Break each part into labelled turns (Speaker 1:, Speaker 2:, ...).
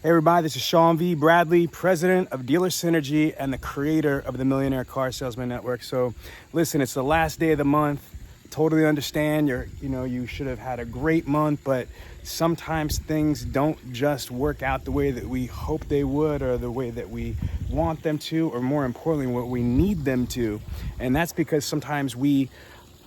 Speaker 1: Hey everybody, this is Sean V. Bradley, president of Dealer Synergy and the creator of the Millionaire Car Salesman Network. So listen, it's the last day of the month. Totally understand you should have had a great month, but sometimes things don't just work out the way that we hope they would or the way that we want them to, or more importantly, what we need them to. And that's because sometimes we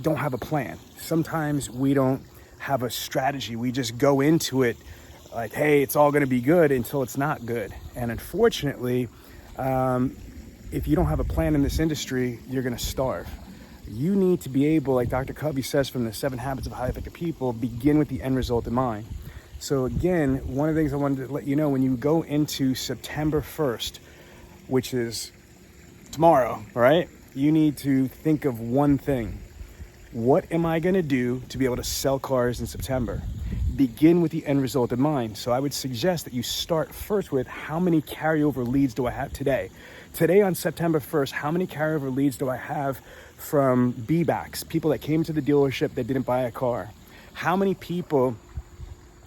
Speaker 1: don't have a plan. Sometimes we don't have a strategy. We just go into it like, hey, it's all going to be good until it's not good. And unfortunately, if you don't have a plan in this industry, you're going to starve. You need to be able, like Dr. Covey says from the 7 Habits of Highly Effective People, begin with the end result in mind. So again, one of the things I wanted to let you know, when you go into September 1st, which is tomorrow, right? You need to think of one thing. What am I going to do to be able to sell cars in September? Begin with the end result in mind. So I would suggest that you start first with, how many carryover leads do I have today? Today on September 1st, how many carryover leads do I have from B-backs, people that came to the dealership that didn't buy a car? How many people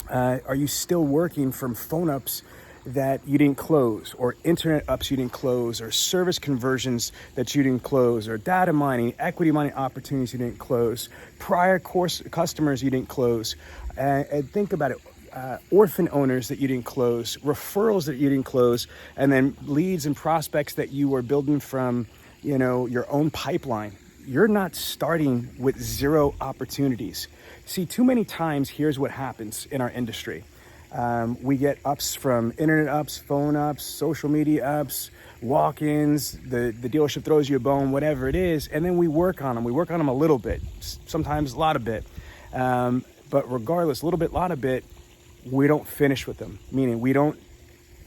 Speaker 1: are you still working from phone ups that you didn't close, or internet ups you didn't close, or service conversions that you didn't close, or data mining, equity mining opportunities you didn't close, prior course customers you didn't close? And think about it, orphan owners that you didn't close, referrals that you didn't close, and then leads and prospects that you were building from, your own pipeline. You're not starting with 0 opportunities. See, too many times, here's what happens in our industry. We get ups from internet ups, phone ups, social media ups, walk-ins, the dealership throws you a bone, whatever it is, and then we work on them. We work on them a little bit, sometimes a lot of bit. But regardless, a little bit, lot of bit, we don't finish with them, meaning we don't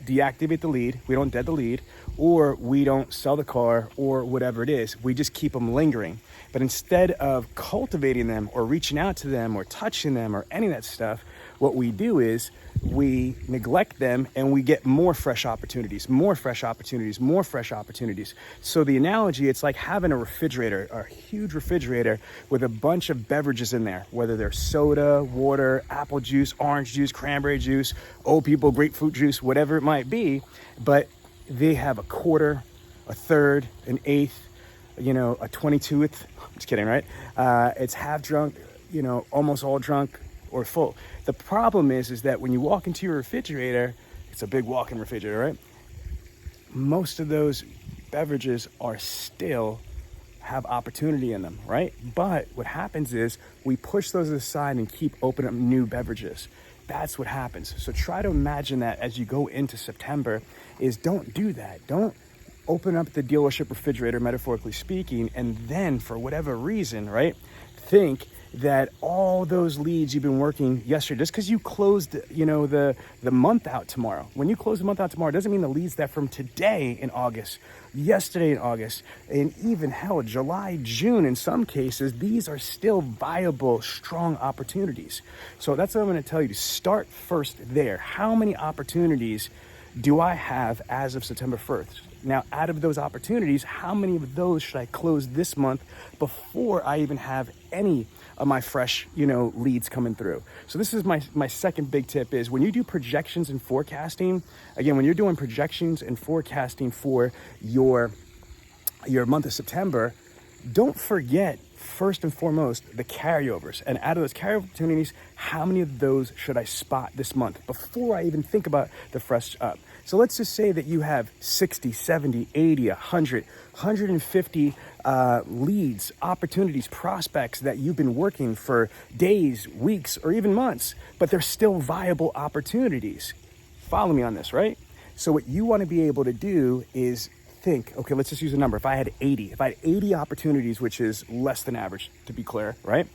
Speaker 1: deactivate the lead, we don't dead the lead, or we don't sell the car, or whatever it is. We just keep them lingering. But instead of cultivating them or reaching out to them or touching them or any of that stuff, what we do is we neglect them and we get more fresh opportunities, more fresh opportunities, more fresh opportunities. So the analogy, it's like having a refrigerator, a huge refrigerator with a bunch of beverages in there, whether they're soda, water, apple juice, orange juice, cranberry juice, old people, grapefruit juice, whatever it might be. But they have a quarter, a third, an eighth, a 22th. Just kidding, right? It's half drunk, almost all drunk, or full. The problem is that when you walk into your refrigerator, it's a big walk-in refrigerator, right? Most of those beverages are still have opportunity in them, right? But what happens is we push those aside and keep opening up new beverages. That's what happens. So try to imagine that as you go into September, is don't do that. Don't open up the dealership refrigerator, metaphorically speaking, and then for whatever reason, right, think that all those leads you've been working yesterday, just because you closed, the month out tomorrow. When you close the month out tomorrow, it doesn't mean the leads that from today in August, yesterday in August, and even hell, July, June, in some cases, these are still viable, strong opportunities. So that's what I'm going to tell you, to start first there. How many opportunities do I have as of September 1st? Now, out of those opportunities, how many of those should I close this month before I even have any of my fresh, leads coming through? So this is my second big tip, is when you do projections and forecasting, again, when you're doing projections and forecasting for your month of September, don't forget, first and foremost, the carryovers. And out of those carryover opportunities, how many of those should I spot this month before I even think about the fresh up? So let's just say that you have 60, 70, 80, 100, 150 leads, opportunities, prospects that you've been working for days, weeks, or even months, but they're still viable opportunities. Follow me on this, right? So what you want to be able to do is think, okay, let's just use a number. If I had 80 opportunities, which is less than average, to be clear, right?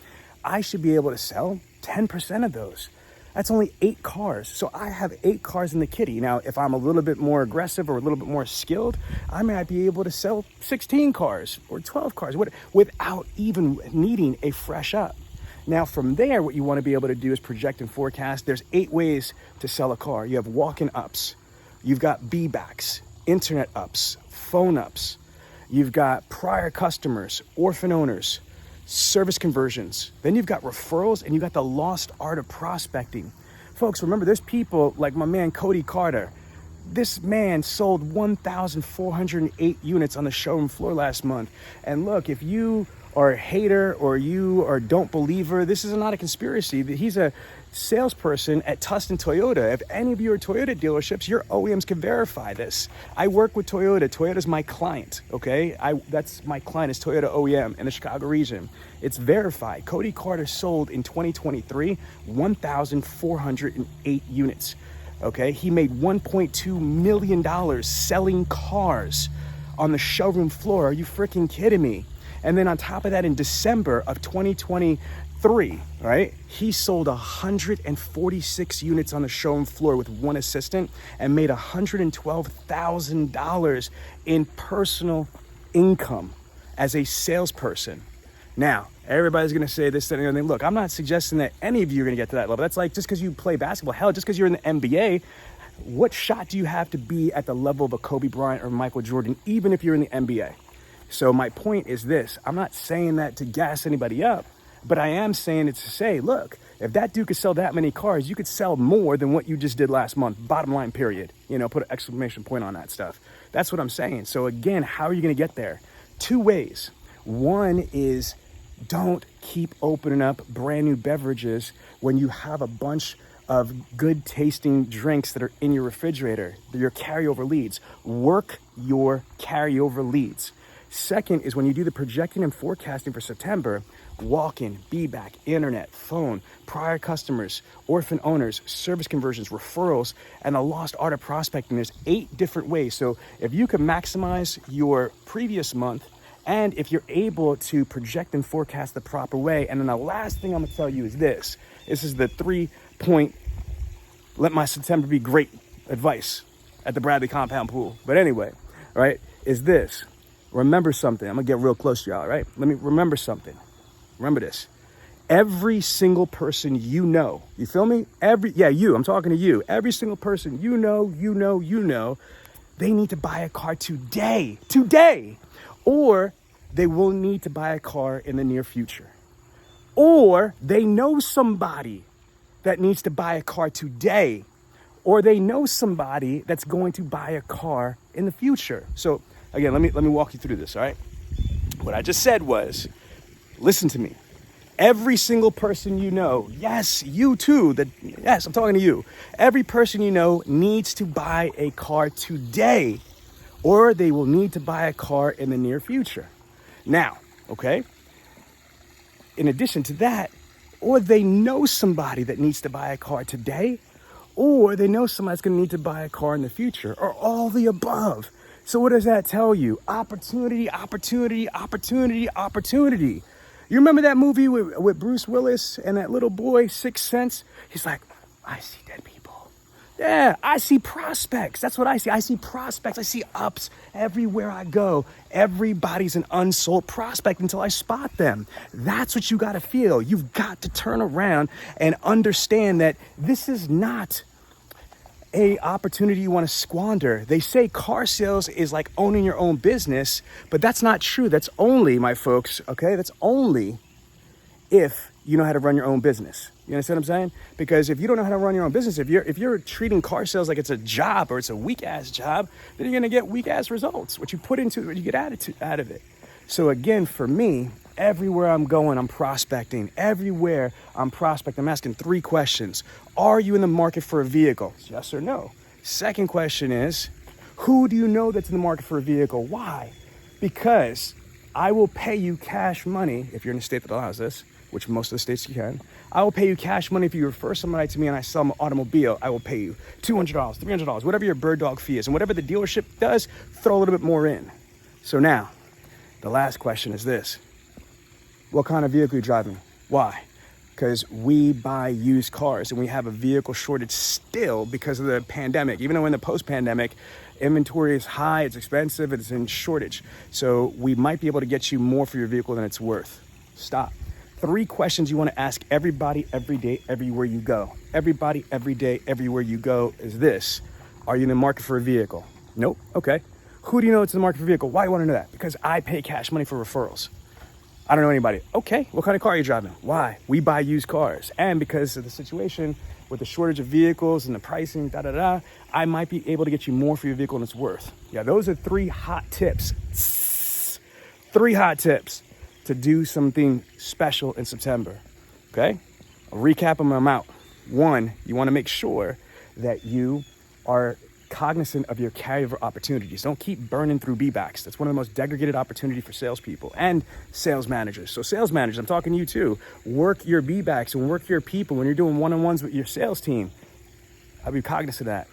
Speaker 1: I should be able to sell 10% of those. That's only 8 cars. So I have 8 cars in the kitty. Now, if I'm a little bit more aggressive or a little bit more skilled, I might be able to sell 16 cars or 12 cars without even needing a fresh up. Now, from there, what you want to be able to do is project and forecast. There's 8 ways to sell a car. You have walk-in ups. You've got B-backs, internet ups, phone ups. You've got prior customers, orphan owners, service conversions. Then you've got referrals, and you've got the lost art of prospecting. Folks, remember, there's people like my man Cody Carter. This man sold 1,408 units on the showroom floor last month. And look, if you are a hater or you are don't believer, this is not a conspiracy. He's a salesperson at Tustin Toyota. If any of you are Toyota dealerships, your OEMs can verify this. I work with Toyota. Toyota's my client, okay? That's my client is Toyota OEM in the Chicago region. It's verified. Cody Carter sold in 2023 1,408 units. Okay, he made $1.2 million selling cars on the showroom floor. Are you freaking kidding me? And then on top of that, in December of 2023, right, he sold 146 units on the showroom floor with one assistant and made $112,000 in personal income as a salesperson. Now, everybody's going to say this, that, and the other thing. Look, I'm not suggesting that any of you are going to get to that level. That's like just because you play basketball. Hell, just because you're in the NBA, what shot do you have to be at the level of a Kobe Bryant or Michael Jordan, even if you're in the NBA? So my point is this. I'm not saying that to gas anybody up, but I am saying it to say, look, if that dude could sell that many cars, you could sell more than what you just did last month. Bottom line, period. You know, put an exclamation point on that stuff. That's what I'm saying. So again, how are you going to get there? Two ways. One is, don't keep opening up brand new beverages when you have a bunch of good tasting drinks that are in your refrigerator. They're your carryover leads. Work your carryover leads. Second is when you do the projecting and forecasting for September, walk-in, be-back, internet, phone, prior customers, orphan owners, service conversions, referrals, and the lost art of prospecting. There's 8 different ways. So if you can maximize your previous month, and if you're able to project and forecast the proper way. And then the last thing I'm gonna tell you is this. This is the 3-point, let my September be great advice at the Bradley compound pool. But anyway, right, is this. Remember something. I'm gonna get real close to y'all, right? Let me remember something. Remember this. Every single person you know, you feel me? I'm talking to you. Every single person you know, they need to buy a car today. Or they will need to buy a car in the near future. Or they know somebody that needs to buy a car today. Or they know somebody that's going to buy a car in the future. So again, let me walk you through this, all right? What I just said was, listen to me. Every single person you know, yes, you too, yes, I'm talking to you. Every person you know needs to buy a car today, or they will need to buy a car in the near future. Now, okay, in addition to that, or they know somebody that needs to buy a car today, or they know somebody's gonna need to buy a car in the future, or all the above. So what does that tell you? Opportunity, opportunity, opportunity, opportunity. You remember that movie with Bruce Willis and that little boy, Sixth Sense? He's like, I see dead people. Yeah, I see prospects. That's what I see. I see prospects. I see ups everywhere I go. Everybody's an unsold prospect until I spot them. That's what you got to feel. You've got to turn around and understand that this is not a opportunity you want to squander. They say car sales is like owning your own business, but that's not true. That's only, my folks, okay? That's only if you know how to run your own business. You understand what I'm saying? Because if you don't know how to run your own business, if you're treating car sales like it's a job or it's a weak ass job, then you're gonna get weak ass results. What you put into it, what you get attitude out of it. So again, for me, everywhere I'm going, I'm prospecting. Everywhere I'm prospecting, I'm asking 3 questions. Are you in the market for a vehicle? Yes or no? Second question is, who do you know that's in the market for a vehicle? Why? Because I will pay you cash money, if you're in a state that allows this, which most of the states you can. I will pay you cash money if you refer somebody to me and I sell them an automobile. I will pay you $200, $300, whatever your bird dog fee is. And whatever the dealership does, throw a little bit more in. So now, the last question is this. What kind of vehicle are you driving? Why? Because we buy used cars and we have a vehicle shortage still because of the pandemic. Even though in the post-pandemic, inventory is high, it's expensive, it's in shortage. So we might be able to get you more for your vehicle than it's worth. Stop. 3 questions you want to ask everybody, every day, everywhere you go. Everybody, every day, everywhere you go is this. Are you in the market for a vehicle? Nope. Okay. Who do you know that's in the market for a vehicle? Why do you want to know that? Because I pay cash money for referrals. I don't know anybody. Okay. What kind of car are you driving? Why? We buy used cars. And because of the situation, with the shortage of vehicles and the pricing, I might be able to get you more for your vehicle than it's worth. Yeah, those are 3 hot tips. 3 hot tips to do something special in September. Okay? I'll recap them and I'm out. 1, you want to make sure that you are cognizant of your carryover opportunities. Don't keep burning through B-backs. That's one of the most degraded opportunities for salespeople and sales managers. So sales managers, I'm talking to you too. Work your B-backs and work your people when you're doing one-on-ones with your sales team. I'll be cognizant of that.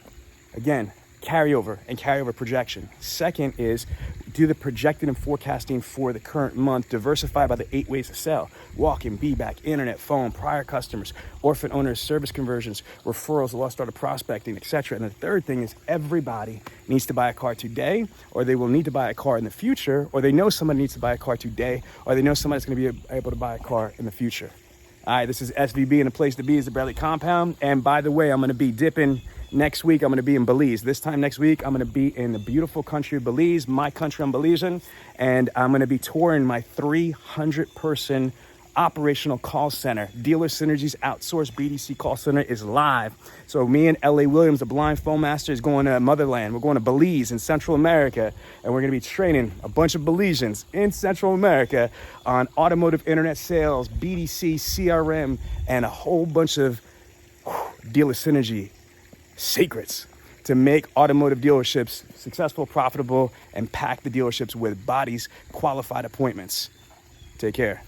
Speaker 1: Again, carryover and carryover projection. Second is do the projecting and forecasting for the current month, diversify by the 8 ways to sell: walk-in, be-back, internet, phone, prior customers, orphan owners, service conversions, referrals, lost order prospecting, etc. And the third thing is everybody needs to buy a car today, or they will need to buy a car in the future, or they know somebody needs to buy a car today, or they know somebody's going to be able to buy a car in the future. All right, this is SVB, and the place to be is the Bradley Compound. And by the way, I'm going to be dipping next week. I'm going to be in Belize. This time next week, I'm going to be in the beautiful country of Belize, my country I'm Belizean, and I'm going to be touring my 300-person operational call center. Dealer Synergy's outsourced BDC call center is live. So me and L.A. Williams, the blind phone master, is going to Motherland. We're going to Belize in Central America, and we're going to be training a bunch of Belizeans in Central America on automotive internet sales, BDC, CRM, and a whole bunch of Dealer Synergy secrets to make automotive dealerships successful, profitable, and pack the dealerships with bodies, qualified appointments. Take care.